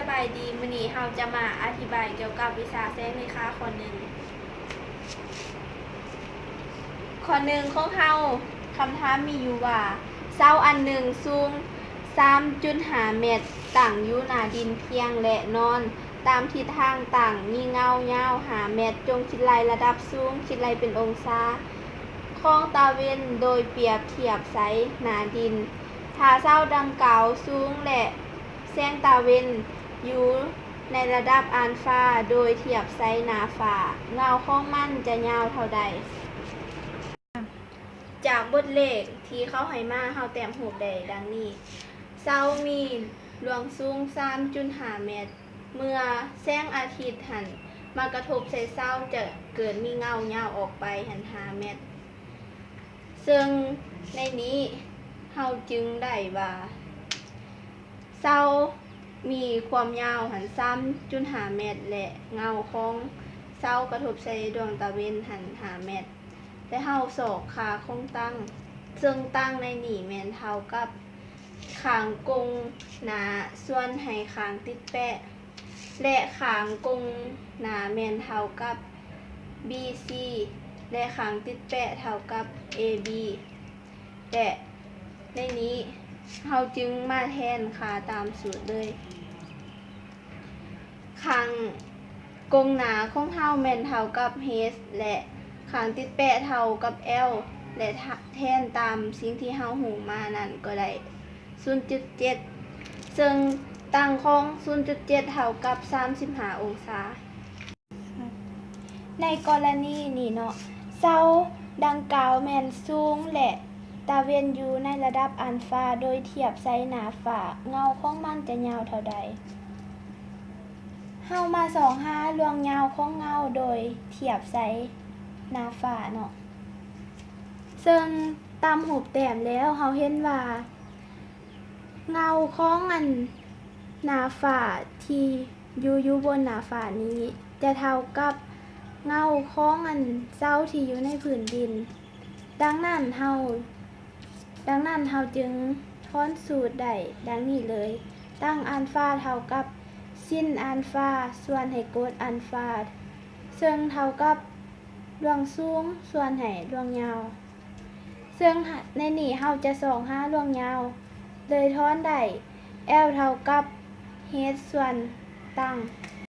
บายดีมื้อนี้เราจะมาอธิบายเกี่ยวกับวิชาแสงเลขาข้อหนึ่งของเราคำถามมีอยู่ว่าเสาอันหนึ่งสูง 3.5 เมตรตั้งอยู่หน้าดินเพียงและนอนตามทิศทางต่างมีเงายาว5 เมตรจงคิดไล่ระดับสูงคิดไล่เป็นองศาของตาเว้นโดยเปรียบเทียบไสหน้าดินถ้าเสาดังกล่าวสูงและแสงตาเว้นอยู่ในระดับอัลฟาโดยเทียบไซหน้าฟ้าเงาของมันจะยาวเท่าใดจากบทเลขที่เขาให้มาเฮาแต้มรูปได้ดังนี้เสามีหลวงสูง 3.5 เมตรเมื่อแสงอาทิตย์หันมากระทบใส่เสาจะเกิดมีเงายาวออกไปหัน5 เมตรซึ่งในนี้เฮาจึงได้ว่าเสามีความยาวหัน 3.5 เมตรและเงาของเสากระทบใส่ดวงตาเว้นหัน5 เมตรและเฮาสอกขาของตั้งซึ่งตั้งในนี่แม่นเท่ากับขางกงหนาส่วนให้ขางติดแปะและขางกงหนาแม่นเท่ากับ BC และขางติดแปะเท่ากับ AB และในนี้เฮาจึงมาแทนค่าตามสูตรเลยขางกงหนาของเฮาแม่นเท่ากับ H และขางติดแปะเท่ากับ L และแทนตามสิ่งที่เฮาหูมานั่นก็ได้ 0.7 ซึ่งตั้งของ 0.7 เท่ากับ 35 องศาในกรณีนี้เนาะเสาดังกล่าวแม่นสูงและตาเว้นอยู่ในระดับอัลฟาโดยเทียบไซหน้าฟ้าเงาของมันจะยาวเท่าใดเฮามาส่องหาลวงยาวของเงาโดยเทียบไซหน้าฟ้าเนาะซึ่งตามรูปแต้มแล้วเฮาเห็นว่าเงาของหน้าฟ้าที่อยู่บนหน้าฟ้านี้จะเท่ากับเงาของเสาที่อยู่ในพื้นดินดังนั้นเฮาจึงค้อนสูตรได้ดังนี้เลยตั้งอัลฟาเท่ากับsinอัลฟาส่วนให้โกดอัลฟาซึ่งเท่ากับดวงสูงส่วนให้ดวงยาวซึ่งในนี้เฮาจะส่องหาดวงยาวเลยทอนได้ L เท่ากับ H ส่วนตั้ง